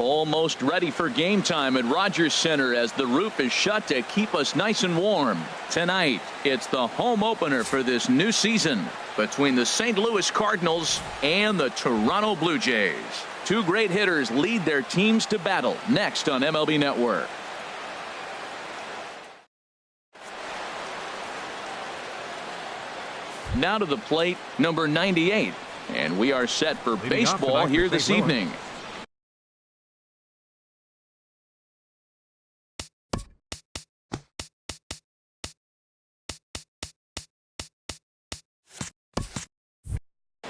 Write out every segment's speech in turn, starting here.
Almost ready for game time at Rogers Center as the roof is shut to keep us nice and warm. Tonight, it's the home opener for this new season between the St. Louis Cardinals and the Toronto Blue Jays. Two great hitters lead their teams to battle next on MLB Network. Now to the plate, number 98. And we are set for baseball here this evening.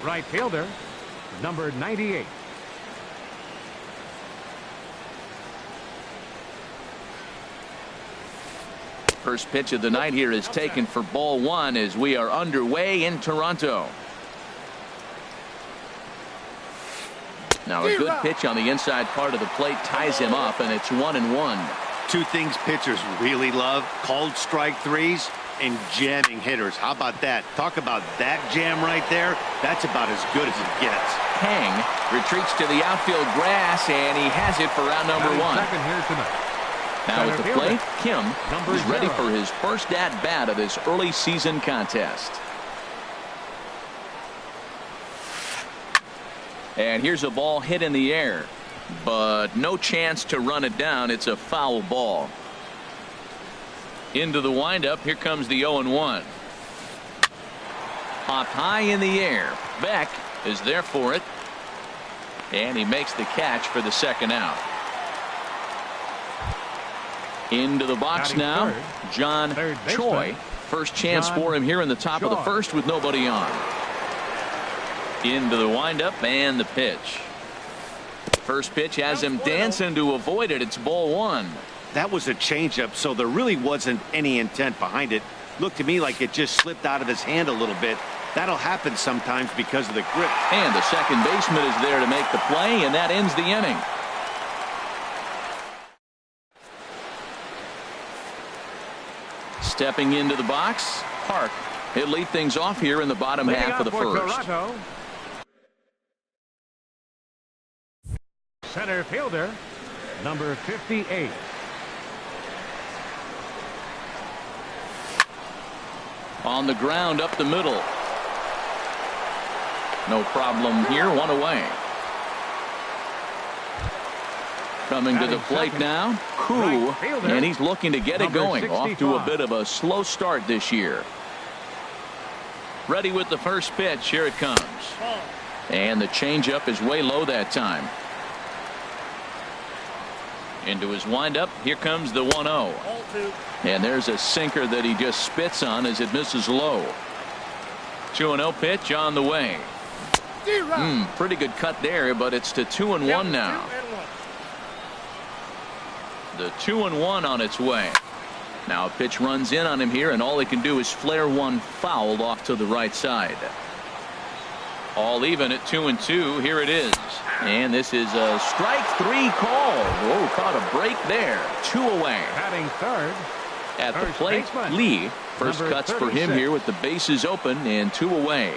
Right fielder, number 98. First pitch of the night here is taken for ball one as we are underway in Toronto. Now a good pitch on the inside part of the plate ties him up, and it's 1-1. Two things pitchers really love: called strike threes and jamming hitters. How about that? Talk about that jam right there. That's about as good as it gets. Hang retreats to the outfield grass, and he has it for round number one. Second here tonight. Now at the plate, Kim is ready 0. for his first at-bat of this early season contest. And here's a ball hit in the air, but no chance to run it down. It's a foul ball. Into the windup. Here comes the 0-1. Popped high in the air. Beck is there for it, and he makes the catch for the second out. Into the box now, John Choi. First chance for him here in the top of the first with nobody on. Into the windup and the pitch. First pitch has him dancing to avoid it. It's ball one. That was a changeup, so there really wasn't any intent behind it. Looked to me like it just slipped out of his hand a little bit. That'll happen sometimes because of the grip. And the second baseman is there to make the play, and that ends the inning. Stepping into the box, Park. He'll lead things off here in the bottom half of the first. Toronto. Center fielder, number 58. On the ground up the middle. No problem here. One away. Coming to the plate now, Koo, and he's looking to get it going. Off to a bit of a slow start this year. Ready with the first pitch. Here it comes. And the changeup is way low that time. Into his windup. Here comes the 1-0. And there's a sinker that he just spits on as it misses low. 2-0 pitch on the way. Pretty good cut there, but it's to 2-1 now. The 2-1 on its way. Now a pitch runs in on him here, and all he can do is flare one foul off to the right side. All even at 2-2. Here it is. And this is a strike three call. Whoa, caught a break there. 2 away. Batting third. At the plate, Lee. First cuts for him here with the bases open and 2 away.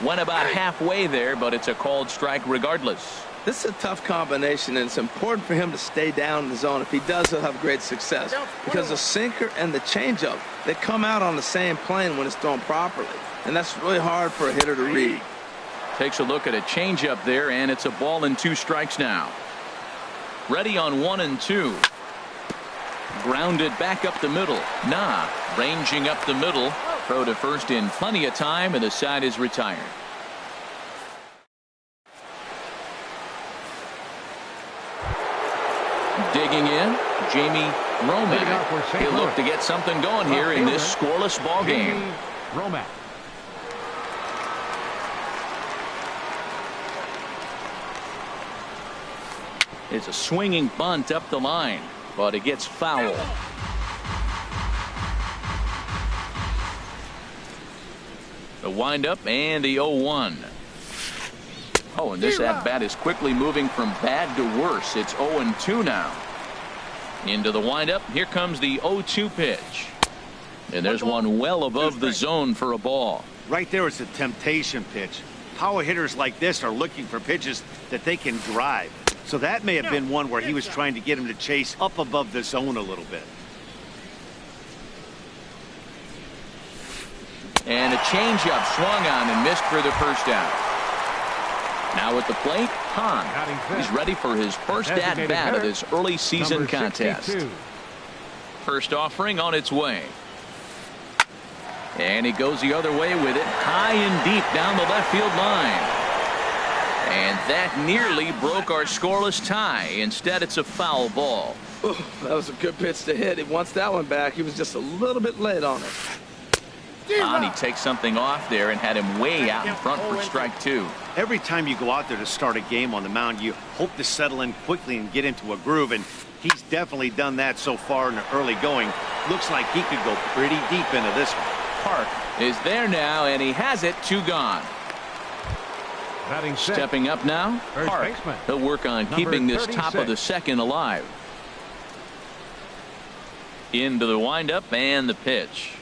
Went about halfway there, but it's a called strike regardless. This is a tough combination, and it's important for him to stay down in the zone. If he does, he'll have great success. Because the sinker and the changeup, they come out on the same plane when it's thrown properly. And that's really hard for a hitter to read. Takes a look at a changeup there, and it's a ball and 2 strikes now. Ready on 1-2. Grounded back up the middle. Nah, ranging up the middle. Throw to first in plenty of time, and the side is retired. Digging in, Jamie Romack. He'll look to get something going here in this scoreless ball game. Romack. It's a swinging bunt up the line, but it gets foul. The windup and the 0-1. Oh, and this at-bat is quickly moving from bad to worse. It's 0-2 now. Into the windup. Here comes the 0-2 pitch. And there's one well above the zone for a ball. Right there is a temptation pitch. Power hitters like this are looking for pitches that they can drive. So that may have been one where he was trying to get him to chase up above the zone a little bit. And a changeup swung on and missed for the first out. Now at the plate, Hahn. He's ready for his first at-bat of this early season contest. First offering on its way. And he goes the other way with it, high and deep down the left field line. And that nearly broke our scoreless tie. Instead, it's a foul ball. Ooh, that was a good pitch to hit. He wants that one back. He was just a little bit late on it. He takes something off there and had him way out in front for strike two. Every time you go out there to start a game on the mound, you hope to settle in quickly and get into a groove, and he's definitely done that so far in the early going. Looks like he could go pretty deep into this one. Park is there now, and he has it. 2 gone. Stepping up now, Park. He'll work on keeping this top of the second alive. Into the windup and the pitch.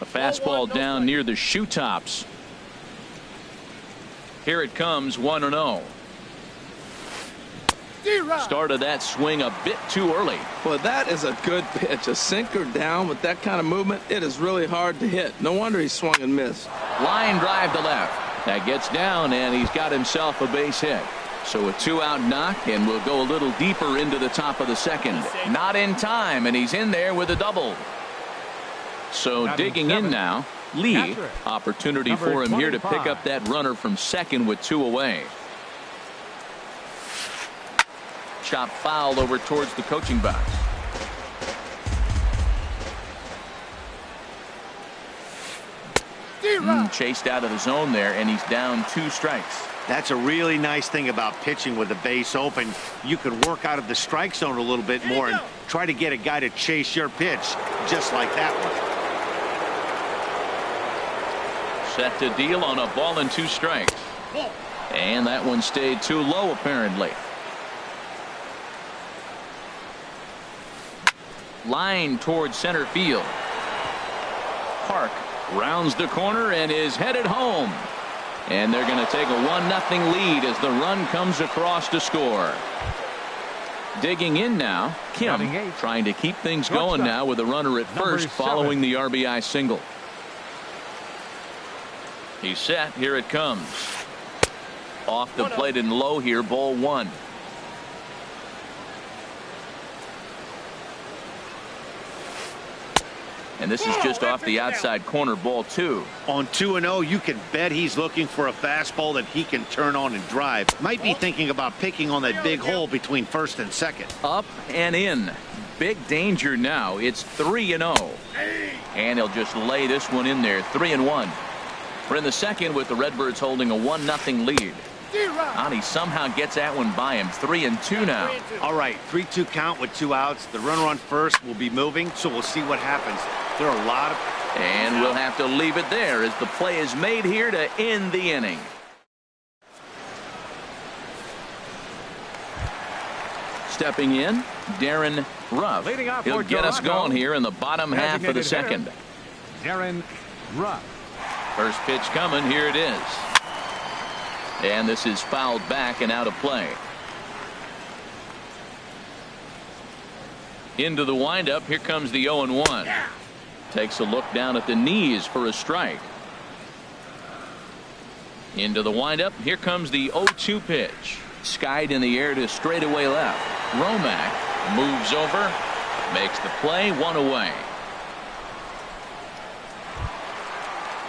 A fastball down near the shoe tops. Here it comes, 1-0. Started that swing a bit too early. Well, that is a good pitch. A sinker down with that kind of movement, it is really hard to hit. No wonder he swung and missed. Line drive to left. That gets down, and he's got himself a base hit. So a 2-out knock, and we'll go a little deeper into the top of the second. Not in time, and he's in there with a double. So digging in now, Lee. Opportunity for him here to pick up that runner from second with 2 away. Chop foul over towards the coaching box. Chased out of the zone there, and he's down 2 strikes. That's a really nice thing about pitching with the base open. You can work out of the strike zone a little bit more and try to get a guy to chase your pitch, just like that one. Set to deal on a ball and 2 strikes. And that one stayed too low, apparently. Line towards center field. Park rounds the corner and is headed home. And they're going to take a 1-0 lead as the run comes across to score. Digging in now, Kim trying to keep things going now with a runner at first following the RBI single. He's set. Here it comes. Off the plate and low here, ball 1. And this is just off the outside corner, ball 2. On 2-0, you can bet he's looking for a fastball that he can turn on and drive. Might be thinking about picking on that big hole between first and second. Up and in. Big danger now. It's 3-0. And he'll just lay this one in there. 3-1. We're in the second with the Redbirds holding a 1-0 lead. He somehow gets that one by him. 3-2 now. All right, 3-2 count with 2 outs. The runner on first will be moving, so we'll see what happens. There are a lot of... And we'll have to leave it there as the play is made here to end the inning. Stepping in, Darren Ruff. He'll get us going here in the bottom half of the second. Darren Ruff. First pitch coming. Here it is. And this is fouled back and out of play. Into the windup. Here comes the 0-1. Takes a look down at the knees for a strike. Into the windup. Here comes the 0-2 pitch. Skied in the air to straightaway left. Romack moves over. Makes the play. 1 away.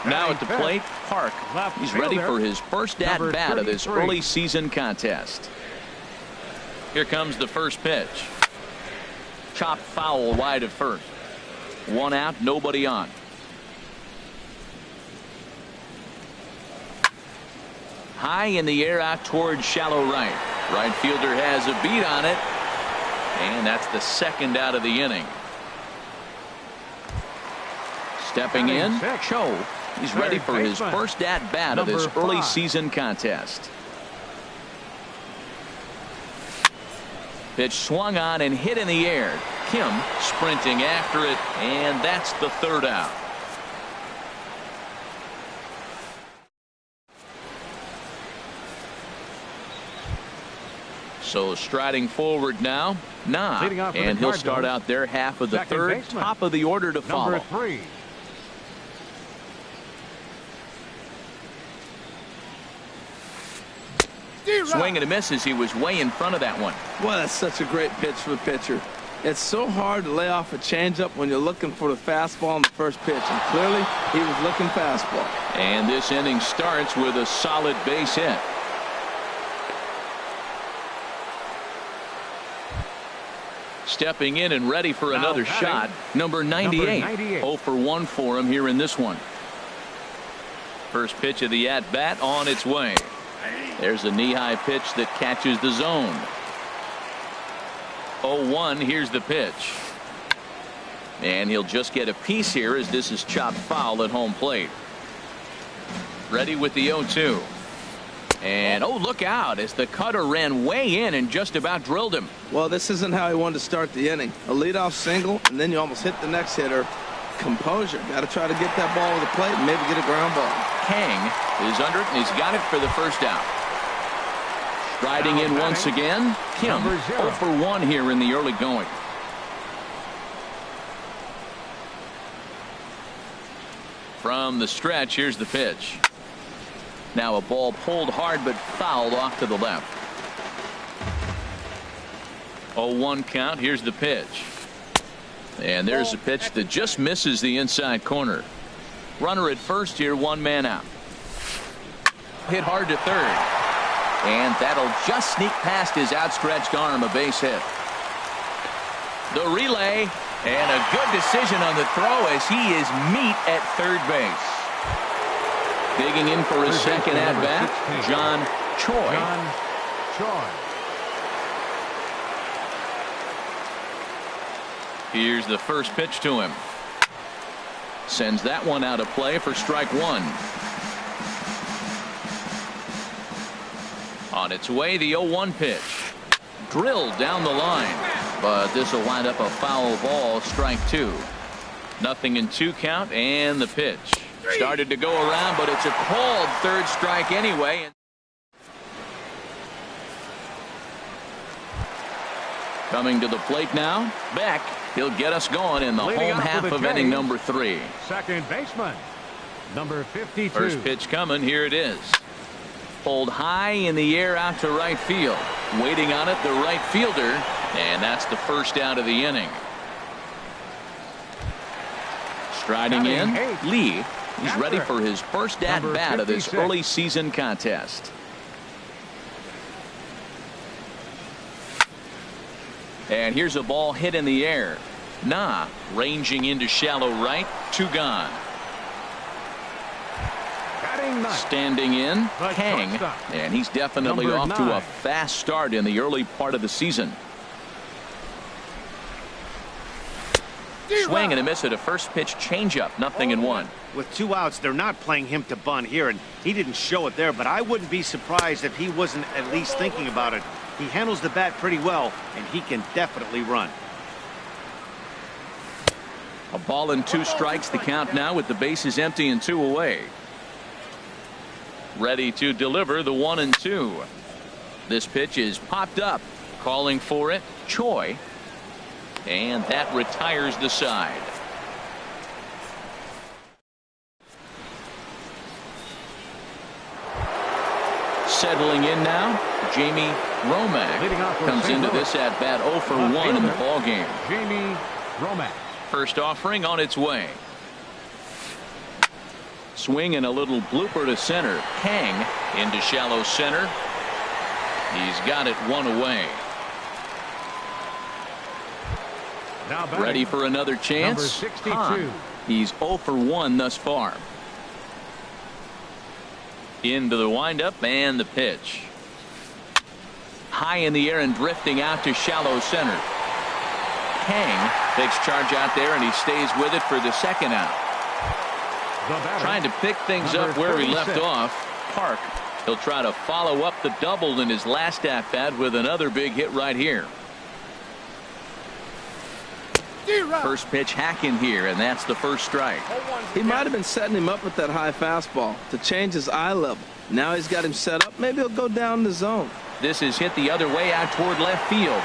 Now at the plate, Park. He's ready for his first at-bat of this early season contest. Here comes the first pitch. Chopped foul wide of first. 1 out, nobody on. High in the air out towards shallow right. Right fielder has a beat on it. And that's the second out of the inning. Stepping in, Cho. He's ready for his first at-bat of this early season contest. Pitch swung on and hit in the air. Kim sprinting after it, and that's the 3rd out. So striding forward now, Leading off for the and he'll Cardinals, start out their half of the second third, baseman, top of the order to follow. Number 3. Swing and a miss as he was way in front of that one. Well, that's such a great pitch for the pitcher. It's so hard to lay off a changeup when you're looking for the fastball on the first pitch, and clearly he was looking fastball. And this inning starts with a solid base hit. Stepping in and ready for another shot, number 98. 0 for 1 for him here in this one. First pitch of the at-bat on its way. There's a knee-high pitch that catches the zone. 0-1, here's the pitch. And he'll just get a piece here as this is chopped foul at home plate. Ready with the 0-2. And oh, look out as the cutter ran way in and just about drilled him. Well, this isn't how he wanted to start the inning. A leadoff single, and then you almost hit the next hitter. Composure. Got to try to get that ball to the plate and maybe get a ground ball. Kang is under it, and he's got it for the first out. Striding in once again, Kim, 0 for 1 here in the early going. From the stretch, here's the pitch. Now a ball pulled hard but fouled off to the left. 0-1 count. Here's the pitch. And there's a pitch that just misses the inside corner. Runner at first here, one man out. Hit hard to third. And that'll just sneak past his outstretched arm, a base hit. The relay, and a good decision on the throw as he is meat at third base. Digging in for his second at-bat, John Choi. Here's the first pitch to him. Sends that one out of play for strike one. On its way, the 0-1 pitch. Drilled down the line, but this will wind up a foul ball, strike two. 0-2 count, and the pitch. Started to go around, but it's a called third strike anyway. Coming to the plate now, Beck. He'll get us going in the home half of inning number 3. Second baseman, number 52. First pitch coming. Here it is. Pulled high in the air out to right field. Waiting on it, the right fielder, and that's the first out of the inning. Striding in, Lee. He's ready for his first at-bat of this early season contest. And here's a ball hit in the air. Ranging into shallow right, 2 gone. Standing in, Kang, and he's definitely off to a fast start in the early part of the season. Swing and a miss at a first pitch changeup, 0-1. With 2 outs, they're not playing him to bunt here, and he didn't show it there, but I wouldn't be surprised if he wasn't at least thinking about it. He handles the bat pretty well, and he can definitely run. A ball and 2 strikes, the count now with the bases empty and 2 away. Ready to deliver the 1-2. This pitch is popped up. Calling for it, Choi. And that retires the side. Settling in now, Jamie Romack comes into this at bat 0 for 1 in the ball game. Jamie Romack. First offering on its way. Swing and a little blooper to center. Kang into shallow center. He's got it 1 away. Ready for another chance. Number 62. He's 0 for 1 thus far. Into the windup and the pitch. High in the air and drifting out to shallow center. Kang takes charge out there and he stays with it for the second out. Trying to pick things up where he left off. Park. He'll try to follow up the double in his last at bat with another big hit right here. First pitch hacking here, and that's the first strike. He might have been setting him up with that high fastball to change his eye level. Now he's got him set up. Maybe he'll go down the zone. This is hit the other way out toward left field.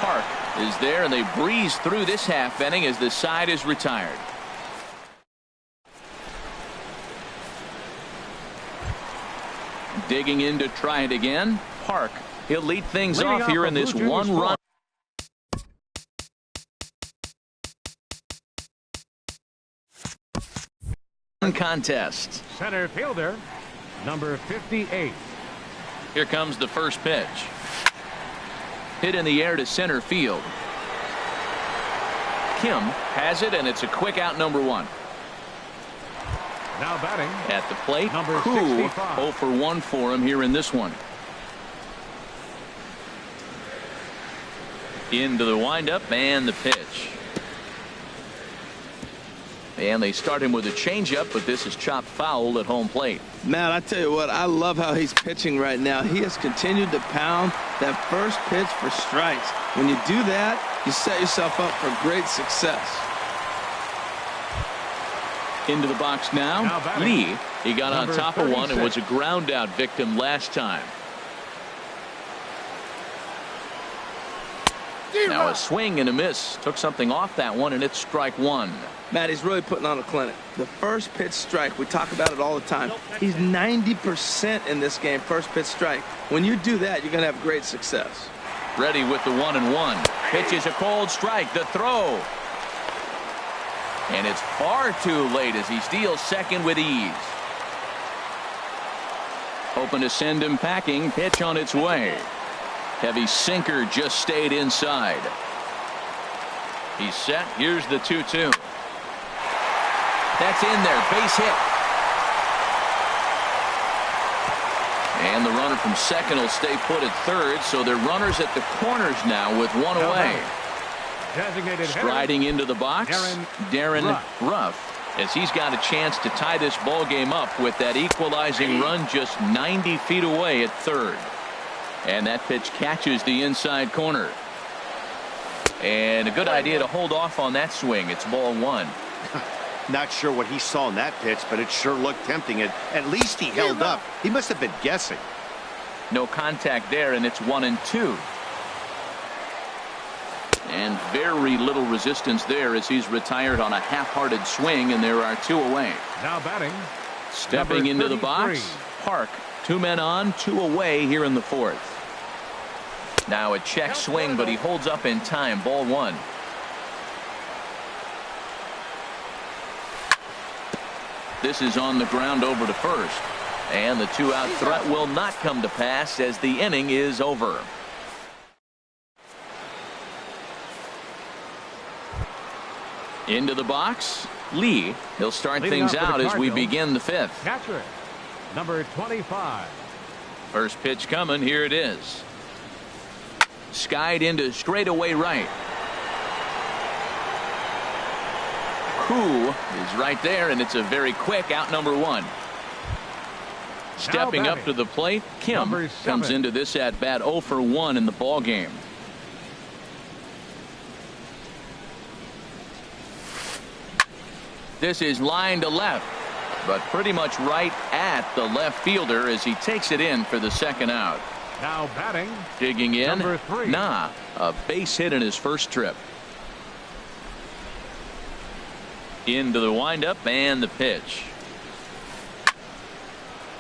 Park is there, and they breeze through this half inning as the side is retired. Digging in to try it again. Park. He'll lead things off here in this one-run contest. Center fielder, number 58. Here comes the first pitch. Hit in the air to center field. Kim has it, and it's a quick out, number 1. Now batting at the plate, number Pooh, 65. 0 for 1 for him here in this one. Into the windup and the pitch. And they start him with a changeup, but this is chopped foul at home plate. Matt, I tell you what, I love how he's pitching right now. He has continued to pound that first pitch for strikes. When you do that, you set yourself up for great success. Into the box now Lee. He got on top of one and 36. was a ground out victim last time. Now a swing and a miss. Took something off that one, and it's strike 1. Matt, he's really putting on a clinic. The first pitch strike, we talk about it all the time. He's 90% in this game, first pitch strike. When you do that, you're going to have great success. Ready with the 1-1. Pitches a cold strike. The throw. And it's far too late as he steals second with ease. Hoping to send him packing. Pitch on its way. Heavy sinker just stayed inside. He's set. Here's the 2-2. That's in there. Base hit. And the runner from second will stay put at third, so they're runners at the corners now with one away. Striding into the box, Darren Ruff, as he's got a chance to tie this ball game up with that equalizing run just 90 feet away at third. And that pitch catches the inside corner. And a good idea to hold off on that swing. It's ball 1. Not sure what he saw in that pitch, but it sure looked tempting. At least he held up. He must have been guessing. No contact there, and it's 1-2. And very little resistance there as he's retired on a half-hearted swing, and there are 2 away. Now batting. Stepping into the box, Park. 2 men on, 2 away here in the 4th. Now a check swing, but he holds up in time. Ball 1. This is on the ground over to first. And the 2-out threat will not come to pass as the inning is over. Into the box, Lee. He'll start things out as we begin the 5th. Catcher, number 25. First pitch coming. Here it is. Skied into straightaway right. Koo is right there, and it's a very quick out, number 1. Stepping up to the plate, Kim comes into this at bat 0 for 1 in the ball game. This is line to left, but pretty much right at the left fielder as he takes it in for the 2nd out. Now batting. Digging in, number 3. Nah, a base hit in his first trip. Into the windup and the pitch.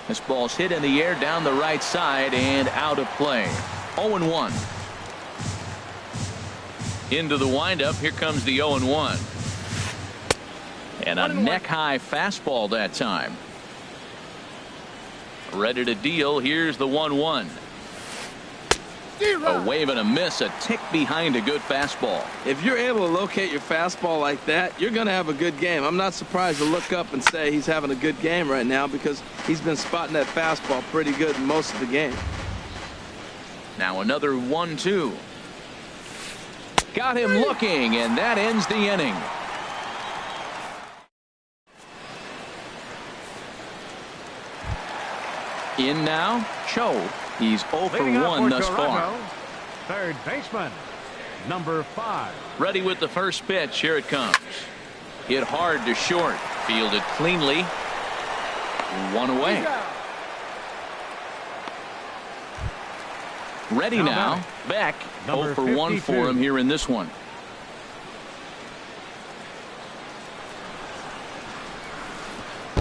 This ball's hit in the air down the right side and out of play. 0-1. Into the windup. Here comes the 0-1. And a neck-high fastball that time. Ready to deal. Here's the 1-1. A wave and a miss, a tick behind a good fastball. If you're able to locate your fastball like that, you're going to have a good game. I'm not surprised to look up and say he's having a good game right now because he's been spotting that fastball pretty good most of the game. Now another 1-2. Got him looking, and that ends the inning. In now, Cho. He's 0 for 1 thus far. Third baseman, number 5. Ready with the first pitch. Here it comes. Hit hard to short. Fielded cleanly. 1 away. Ready now. Beck, 0 for 1 for him here in this one.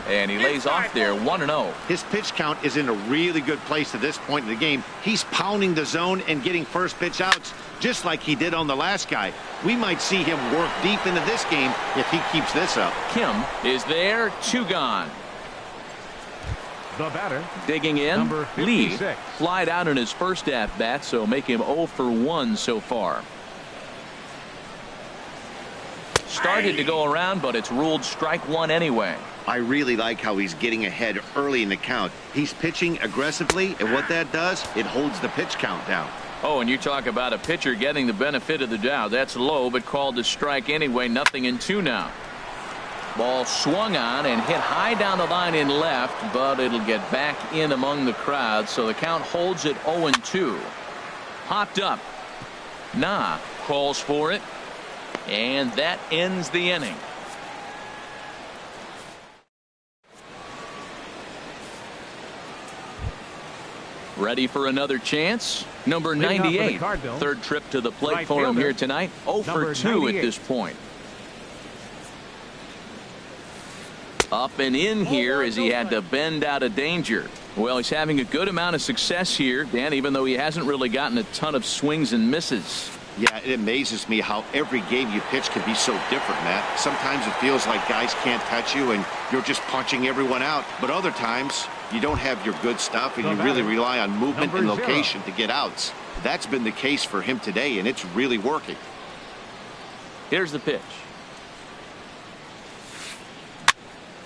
And he lays off there, 1-0. His pitch count is in a really good place at this point in the game. He's pounding the zone and getting first pitch outs, just like he did on the last guy. We might see him work deep into this game if he keeps this up. Kim is there, 2 gone. The batter, digging in, number 56. Lee flied out in his first at-bat, so make him 0 for 1 so far. Started to go around, but it's ruled strike 1 anyway. I really like how he's getting ahead early in the count. He's pitching aggressively, and what that does, it holds the pitch count down. Oh, and you talk about a pitcher getting the benefit of the doubt. That's low, but called to strike anyway. 0-2 now. Ball swung on and hit high down the line in left, but it'll get back in among the crowd, so the count holds at 0-2. Popped up. Nah calls for it, and that ends the inning. Ready for another chance? Number 98. Third trip to the plate for him here tonight. 0 for 2 at this point. Up and in here as he had to bend out of danger. Well, he's having a good amount of success here, Dan, even though he hasn't really gotten a ton of swings and misses. Yeah, it amazes me how every game you pitch can be so different, Matt. Sometimes it feels like guys can't touch you and you're just punching everyone out. But other times you don't have your good stuff and you really rely on movement and location to get outs. That's been the case for him today, and it's really working. Here's the pitch.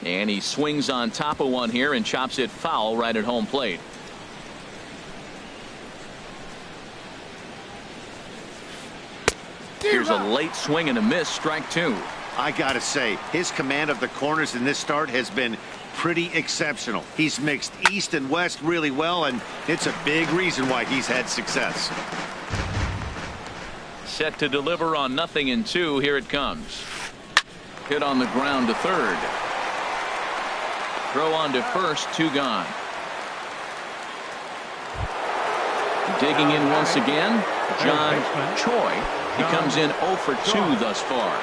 And he swings on top of one here and chops it foul right at home plate. Here's a late swing and a miss, strike 2. I gotta say, his command of the corners in this start has been pretty exceptional. He's mixed east and west really well, and it's a big reason why he's had success. Set to deliver on 0-2. Here it comes. Hit on the ground to third. Throw on to first, 2 gone. Digging in once again, John Choi. He comes in 0 for 2 thus far.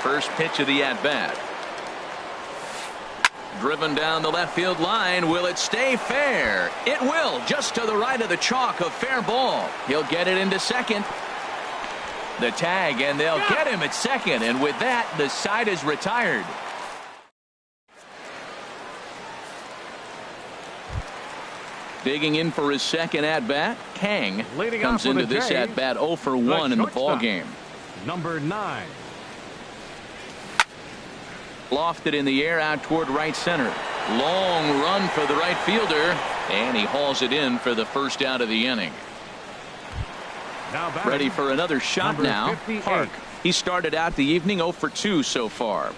First pitch of the at-bat. Driven down the left field line. Will it stay fair? It will, just to the right of the chalk. A fair ball. He'll get it into second. The tag, and they'll get him at second. And with that, the side is retired. Digging in for his second at-bat, Kang comes into this at-bat 0 for 1 in the ball game. Number 9. Lofted in the air out toward right center. Long run for the right fielder, and he hauls it in for the first out of the inning. Ready for another shot now. Park. He started out the evening 0 for 2 so far.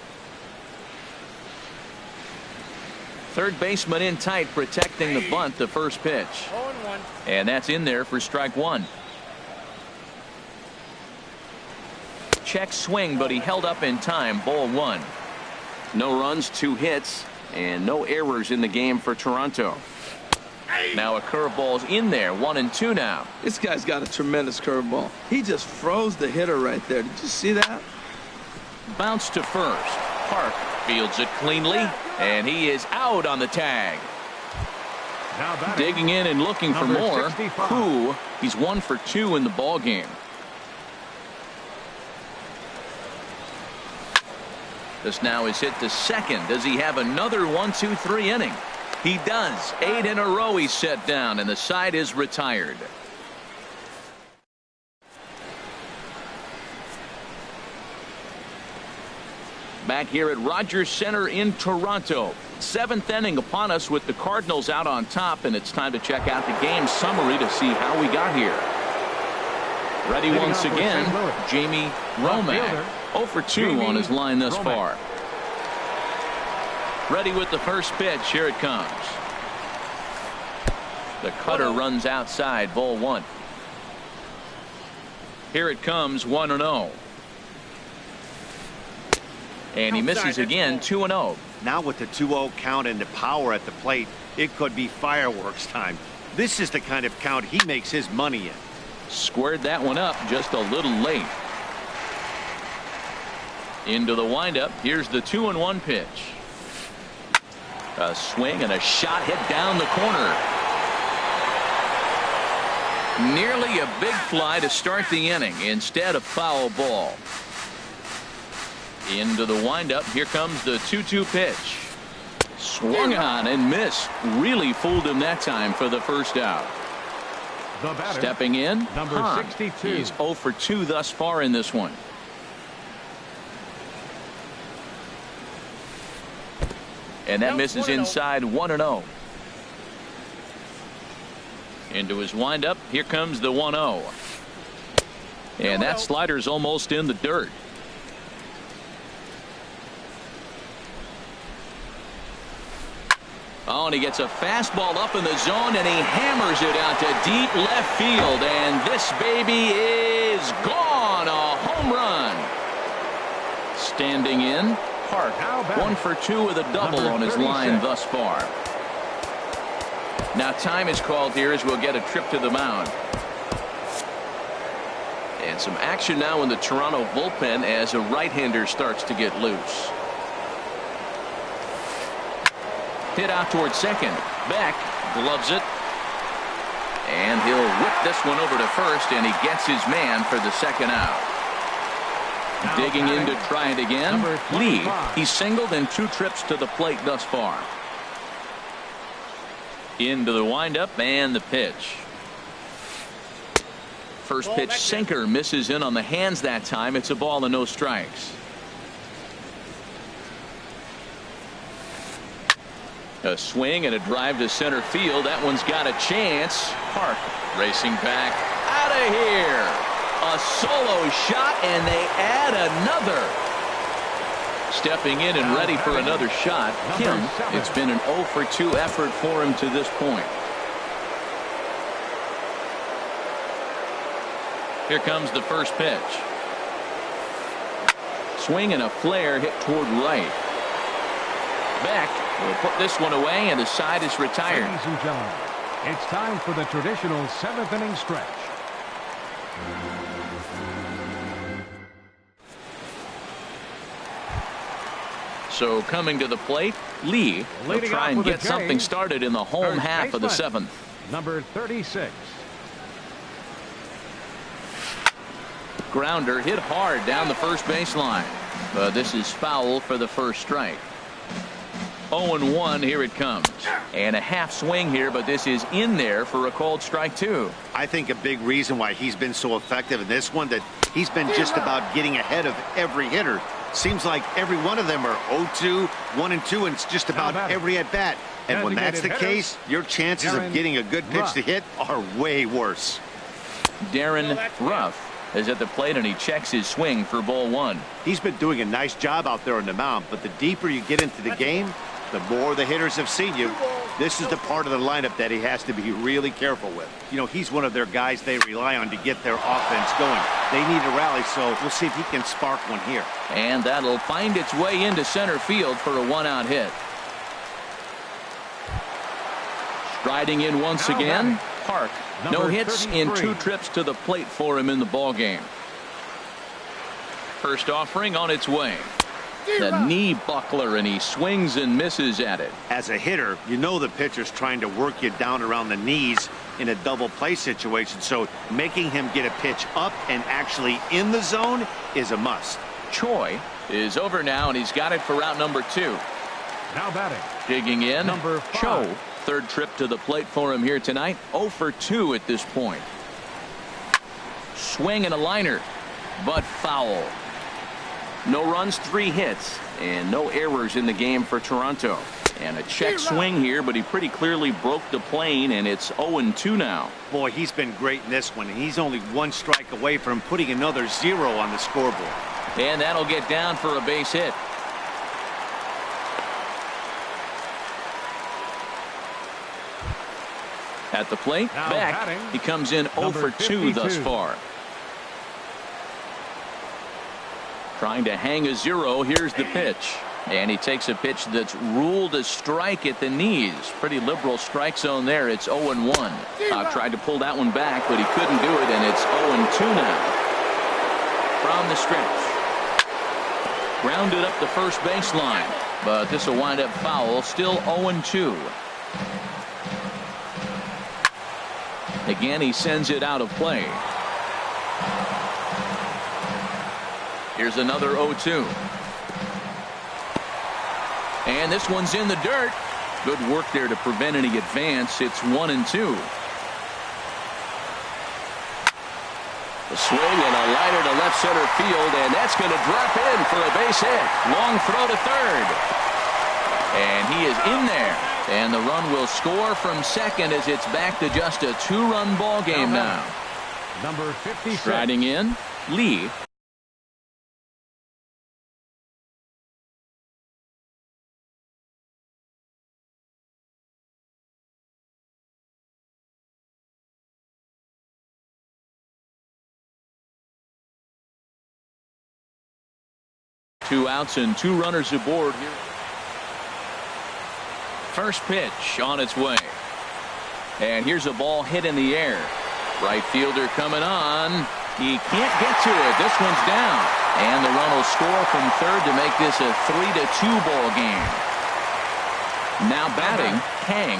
Third baseman in tight, protecting the bunt, the first pitch. And that's in there for strike 1. Check swing, but he held up in time. Ball 1. No runs, 2 hits, and no errors in the game for Toronto. Now a curveball's in there. 1-2 now. This guy's got a tremendous curveball. He just froze the hitter right there. Did you see that? Bounce to first. Park fields it cleanly, and he is out on the tag. Digging in and looking for more. Pooh, he's 1 for 2 in the ball game. This now is hit to second. Does he have another 1-2-3 inning? He does. 8 in a row he's set down, and the side is retired. Back here at Rogers Center in Toronto. 7th inning upon us with the Cardinals out on top, and it's time to check out the game summary to see how we got here. Ready once again, Jamie Romack. 0 for 2 on his line thus far. Ready with the first pitch. Here it comes. The cutter runs outside. Ball 1. Here it comes. 1-0. And he misses again. 2-0. Now with the 2-0 count and the power at the plate, it could be fireworks time. This is the kind of count he makes his money in. Squared that one up just a little late. Into the windup. Here's the 2-1 pitch. A swing and a shot hit down the corner. Nearly a big fly to start the inning. Instead, a foul ball. Into the windup. Here comes the 2-2 pitch. Swung on and missed. Really fooled him that time for the first out. The batter, stepping in, number 62. He's 0 for 2 thus far in this one. And that misses inside 1-0. Into his windup. Here comes the 1-0. And that slider's almost in the dirt. Oh, and he gets a fastball up in the zone, and he hammers it out to deep left field. And this baby is gone. A home run. Standing in, Park. 1 for 2 with a double on his line thus far. Now time is called here as we'll get a trip to the mound. And some action now in the Toronto bullpen as a right-hander starts to get loose. Hit out towards second. Beck gloves it. And he'll whip this one over to first, and he gets his man for the second out. Now digging in to try it again. Lee, he's singled in 2 trips to the plate thus far. Into the windup and the pitch. First pitch sinker misses in on the hands that time. It's a ball and no strikes. A swing and a drive to center field. That one's got a chance. Park racing back out of here. A solo shot, and they add another. Stepping in and ready for another shot, Kim. It's been an 0 for 2 effort for him to this point. Here comes the first pitch. Swing and a flare hit toward right. Beck will put this one away, and the side is retired. Ladies and gentlemen, it's time for the traditional 7th inning stretch. So coming to the plate, Lee will try and get something started in the home half of the 7th. Number 36. Grounder hit hard down the first baseline. This is foul for the first strike. 0-1, here it comes. And a half swing here, but this is in there for a called strike 2. I think a big reason why he's been so effective in this one, that he's been just about getting ahead of every hitter. Seems like every one of them are 0-2, 1-2, and it's just about every at bat. And when that's the case, your chances of getting a good pitch to hit are way worse. Darren Ruff is at the plate, and he checks his swing for ball 1. He's been doing a nice job out there on the mound, but the deeper you get into the game, the more the hitters have seen you. This is the part of the lineup that he has to be really careful with. You know, he's one of their guys they rely on to get their offense going. They need a rally, so we'll see if he can spark one here. And that'll find its way into center field for a 1-out hit. Striding in once again, Park. No hits in 2 trips to the plate for him in the ball game. First offering on its way. The knee buckler, and he swings and misses at it. As a hitter, you know the pitcher's trying to work you down around the knees in a double play situation, so making him get a pitch up and actually in the zone is a must. Choi is over now, and he's got it for route number 2. Now batting. Digging in, number 5. Cho. Third trip to the plate for him here tonight. 0 for 2 at this point. Swing and a liner, but foul. No runs, 3 hits, and no errors in the game for Toronto. And a check swing here, but he pretty clearly broke the plane, and it's 0-2 now. Boy, he's been great in this one, and he's only 1 strike away from putting another 0 on the scoreboard. And that'll get down for a base hit. At the plate, now Beck. batting, He comes in 0 for 2 thus far. Trying to hang a 0. Here's the pitch. And he takes a pitch that's ruled a strike at the knees. Pretty liberal strike zone there. It's 0-1. Tried to pull that one back, but he couldn't do it, and it's 0-2 now. From the stretch. Grounded up the first baseline, but this will wind up foul. Still 0-2. Again, he sends it out of play. Here's another 0-2. And this one's in the dirt. Good work there to prevent any advance. It's 1-2. A swing and a liner to left center field, and that's going to drop in for a base hit. Long throw to third. And he is in there. And the run will score from second as it's back to just a 2-run ball game now. Number 56. Striding in, Lee. Two outs and 2 runners aboard here. First pitch on its way. And here's a ball hit in the air. Right fielder coming on. He can't get to it. This one's down. And the run will score from third to make this a 3-2 ball game. Now batting, Kang.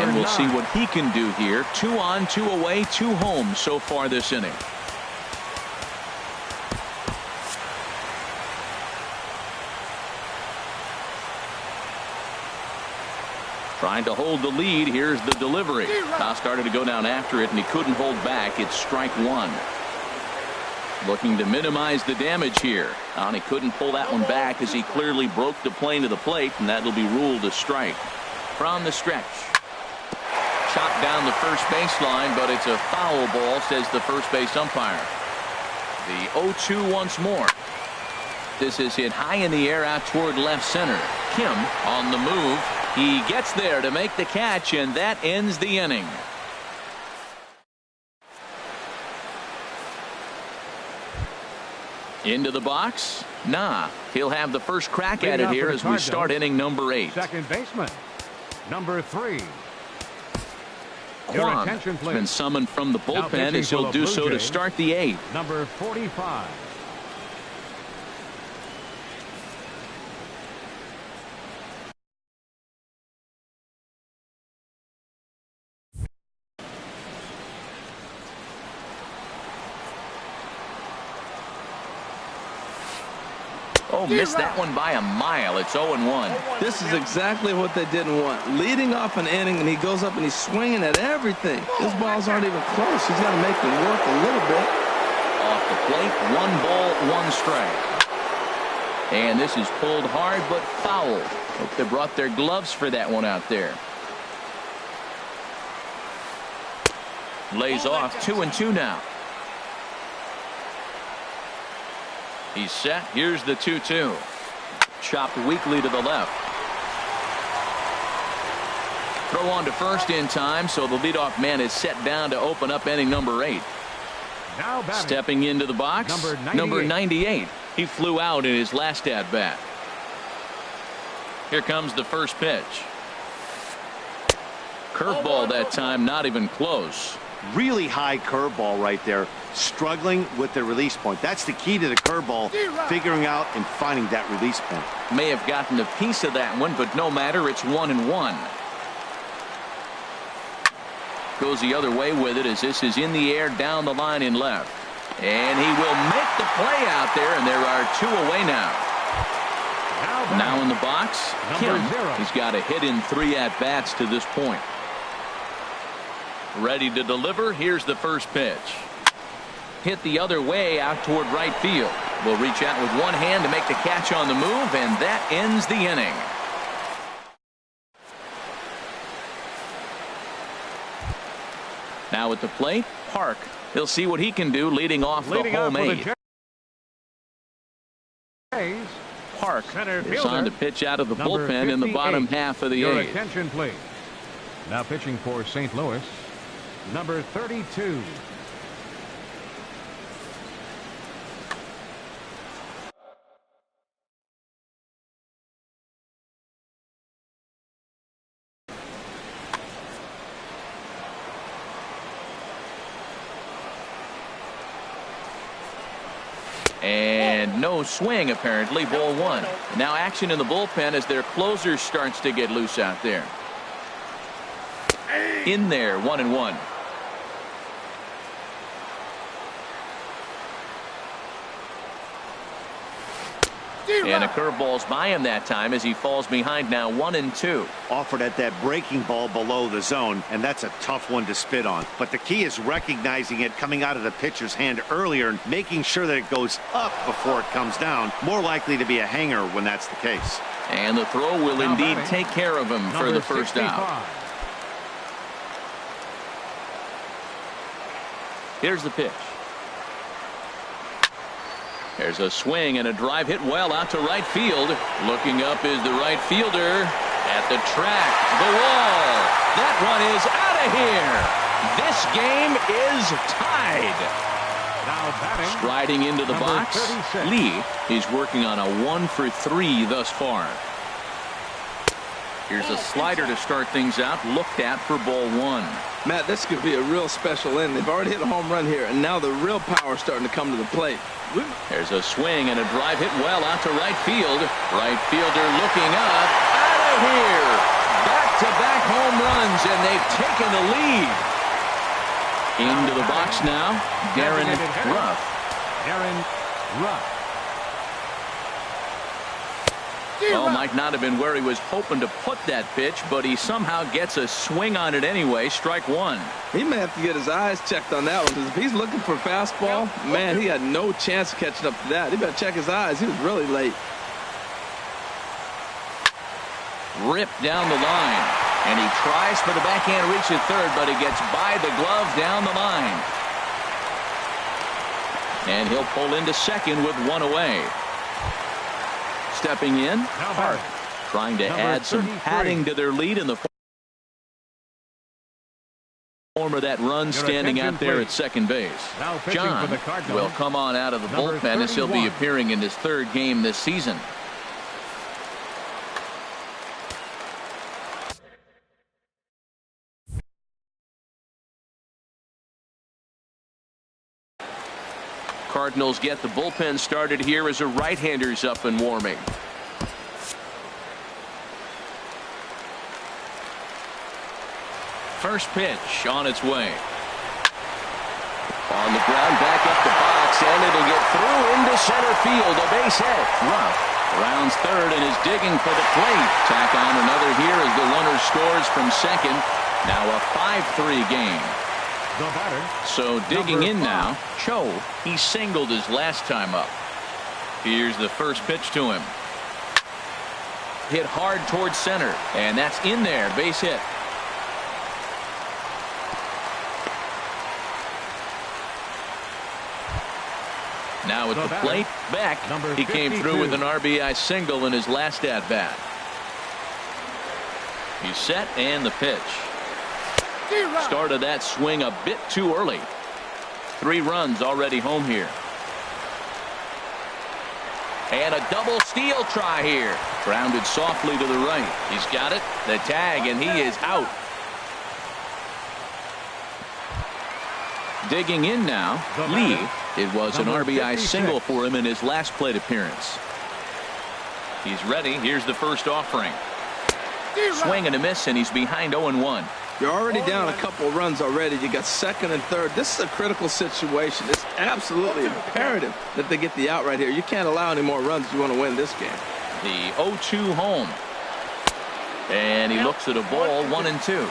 And we'll see what he can do here. 2 on, 2 away, 2 home so far this inning. Trying to hold the lead. Here's the delivery. Started to go down after it, and he couldn't hold back. It's strike 1. Looking to minimize the damage here. And he couldn't pull that one back as he clearly broke the plane to the plate, and that'll be ruled a strike. From the stretch. Chopped down the first baseline, but it's a foul ball, says the first base umpire. The 0-2 once more. This is hit high in the air out toward left center. Kim on the move. He gets there to make the catch, and that ends the inning. Into the box. He'll have the first crack at it here as we start inning number 8. Second baseman, number 3. Kwan has been summoned from the bullpen as he'll do so to start the 8th. Number 45. Missed that one by a mile. It's 0-1. This is exactly what they didn't want. Leading off an inning, and he goes up and he's swinging at everything. His balls aren't even close. He's got to make them work a little bit. Off the plate, 1 ball, 1 strike. And this is pulled hard but foul. Hope they brought their gloves for that one out there. Lays off. 2-2 now. He's set. Here's the 2-2. Chopped weakly to the left. Throw on to first in time, so the leadoff man is set down to open up inning number 8. Now batting. Stepping into the box, number 98. He flew out in his last at bat. Here comes the first pitch. Curveball that time, not even close. Really high curveball right there. Struggling with the release point. That's the key to the curveball, figuring out and finding that release point. May have gotten a piece of that one, but no matter, it's 1-1. Goes the other way with it as this is in the air down the line in left. And he will make the play out there, and there are 2 away now. Now in the box, Kim. He's got a hit in 3 at-bats to this point. Ready to deliver. Here's the first pitch. Hit the other way out toward right field. Will reach out with one hand to make the catch on the move, and that ends the inning. Now at the plate, Park. He'll see what he can do leading off the home 8th. Park is on to pitch out of the bullpen in the bottom half of the 8th. Attention, please. Now pitching for St. Louis, number 32. no swing apparently. Ball one. Now action in the bullpen as their closer starts to get loose out there. In there, 1-1. And a curveball's by him that time as he falls behind now 1-2. Offered at that breaking ball below the zone, and that's a tough one to spit on. But the key is recognizing it coming out of the pitcher's hand earlier and making sure that it goes up before it comes down. More likely to be a hanger when that's the case. And the throw will indeed take care of him for the first out. Here's the pitch. There's a swing and a drive hit well out to right field. Looking up is the right fielder at the track. The wall. That one is out of here. This game is tied. Now batting. Striding into the box. 36. Lee is working on a 1-for-3 thus far. Here's a slider to start things out. Looked at for ball one. Matt, this could be a real special inning. They've already hit a home run here, and now the real power is starting to come to the plate. There's a swing and a drive hit well out to right field. Right fielder looking up. Out of here. Back-to-back home runs, and they've taken the lead. Into the box now, Darren Ruff. Darren Ruff. Well, might not have been where he was hoping to put that pitch, but he somehow gets a swing on it anyway. Strike one. He may have to get his eyes checked on that one, because if he's looking for a fastball, man, he had no chance of catching up to that. He better check his eyes. He was really late. Ripped down the line, and he tries for the backhand reach at third, but he gets by the glove down the line. And he'll pull into second with one away. Stepping in, Hart, trying to add some padding to their lead in the form of that run standing out there at second base. John will come on out of the bullpen as he'll be appearing in his third game this season. Cardinals get the bullpen started here as a right-hander's up and warming. First pitch on its way. On the ground, back up the box, and it'll get through into center field. A base hit. Ruff rounds third and is digging for the plate. Tack on another here as the runner scores from second. Now a 5-3 game. The batter. So digging in now, Cho. He singled his last time up. Here's the first pitch to him. Hit hard towards center, and that's in there. Base hit. Now at the plate, Beck. He came through with an RBI single in his last at bat. He's set, and the pitch. Started that swing a bit too early. 3 runs already home here. And a double steal try here. Grounded softly to the right. He's got it. The tag, and he is out. Digging in now, Lee. It was an RBI single for him in his last plate appearance. He's ready. Here's the first offering. Swing and a miss, and he's behind 0-1. You're already down a couple runs already. You got second and third. This is a critical situation. It's absolutely imperative that they get the out right here. You can't allow any more runs if you want to win this game. The 0-2 home. And he looks at a ball, 1-2.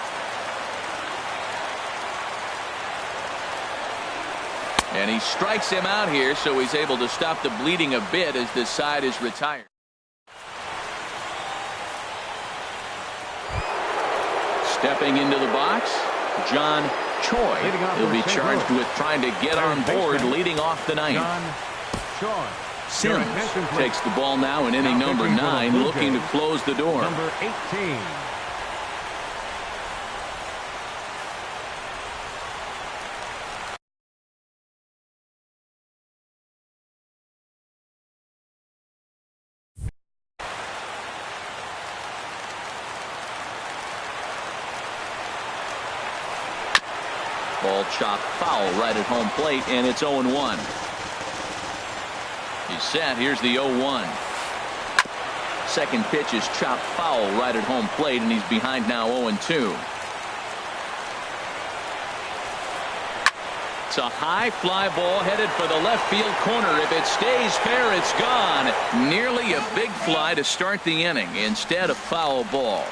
And he strikes him out here, so he's able to stop the bleeding a bit as this side is retired. Stepping into the box, John Choi. He'll be charged with trying to get on board leading off the ninth. Sims takes the ball now in inning number 9, looking to close the door. Number 18. Ball chopped foul right at home plate, and it's 0-1. He's set. Here's the 0-1. Second pitch is chopped foul right at home plate, and he's behind now 0-2. It's a high fly ball headed for the left field corner. If it stays fair, it's gone. Nearly a big fly to start the inning. Instead, a foul ball.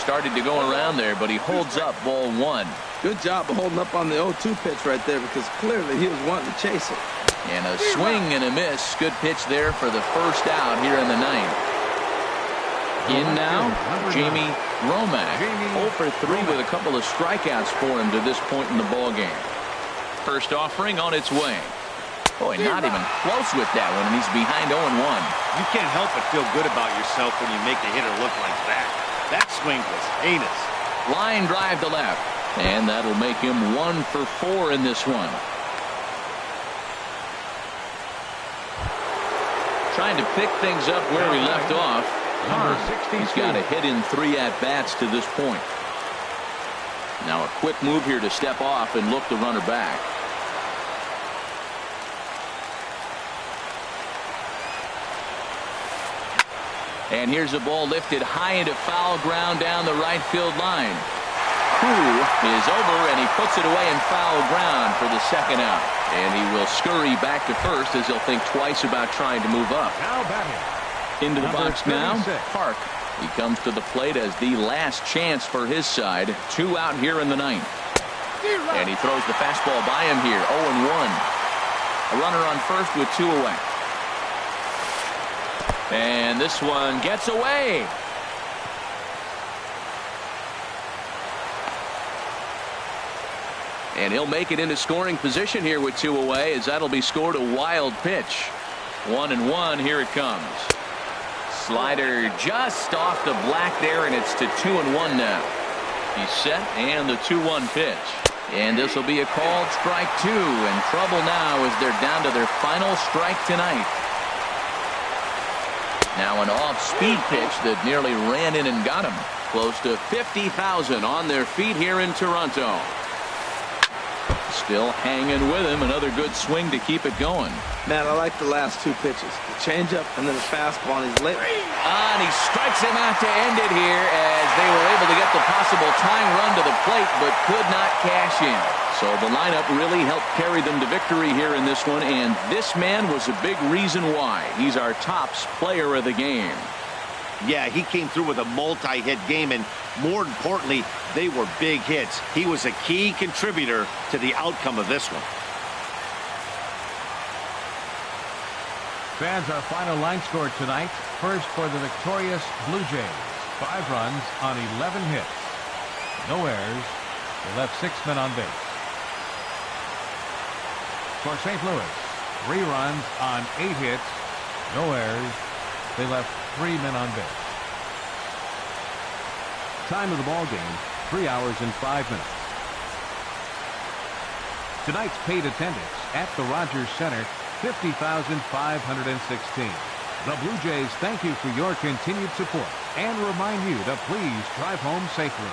Started to go around there, but he holds up ball 1. Good job of holding up on the 0-2 pitch right there, because clearly he was wanting to chase it. And a swing and a miss. Good pitch there for the first out here in the ninth. In now, Jamie Romack. 0 for 3 with a couple of strikeouts for him to this point in the ball game. First offering on its way. Boy, not even close with that one, and he's behind 0-1. You can't help but feel good about yourself when you make the hitter look like that. That swing was heinous. Line drive to left, and that'll make him 1 for 4 in this one. Trying to pick things up where we left off. Number 62. He's got a hit in 3 at-bats to this point. Now a quick move here to step off and look the runner back. And here's a ball lifted high into foul ground down the right field line. Pooh is over, and he puts it away in foul ground for the second out. And he will scurry back to first as he'll think twice about trying to move up. Now batting. Into the Number box now, 36. Park. He comes to the plate as the last chance for his side. 2 out here in the ninth. And he throws the fastball by him here. 0-1. A runner on first with 2 away. And this one gets away. And he'll make it into scoring position here with 2 away, as that'll be scored a wild pitch. 1-1. Here it comes. Slider just off the black there, and it's to 2-1 now. He's set, and the 2-1 pitch. And this will be a called strike 2, and trouble now as they're down to their final strike tonight. Now an off-speed pitch that nearly ran in and got him. Close to 50,000 on their feet here in Toronto. Still hanging with him. Another good swing to keep it going. Man, I like the last 2 pitches. The changeup and then the fastball, and he's late. And he strikes him out to end it here, as they were able to get the possible tying run to the plate, but could not cash in. So the lineup really helped carry them to victory here in this one, and this man was a big reason why. He's our tops player of the game. Yeah, he came through with a multi-hit game, and more importantly, they were big hits. He was a key contributor to the outcome of this one. Fans, our final line score tonight. First for the victorious Blue Jays. 5 runs on 11 hits. No errors. They left 6 men on base. For St. Louis, 3 runs on 8 hits. No errors. They left 3 men on base. Time of the ball game, 3 hours and 5 minutes. Tonight's paid attendance at the Rogers Center, 50,516. The Blue Jays thank you for your continued support and remind you to please drive home safely.